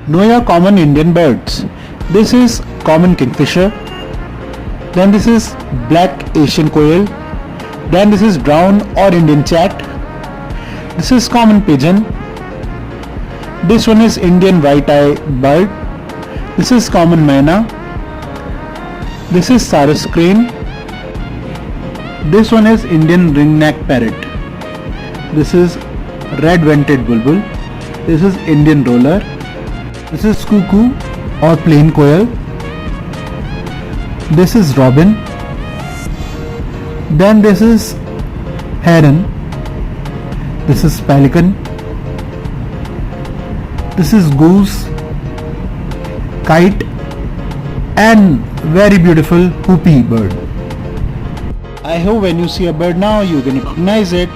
Know your common Indian birds. This is common kingfisher. Then this is black Asian quail. Then this is brown or Indian chat. This is common pigeon. This one is Indian white-eye bird. This is common myna. This is sarus crane. This one is Indian ring-neck parrot. This is red-vented bulbul. This is Indian roller. This is cuckoo or plain quail. This is robin. Then this is heron. This is pelican. This is goose, kite, and very beautiful hoopy bird. I hope when you see a bird now you can recognize it.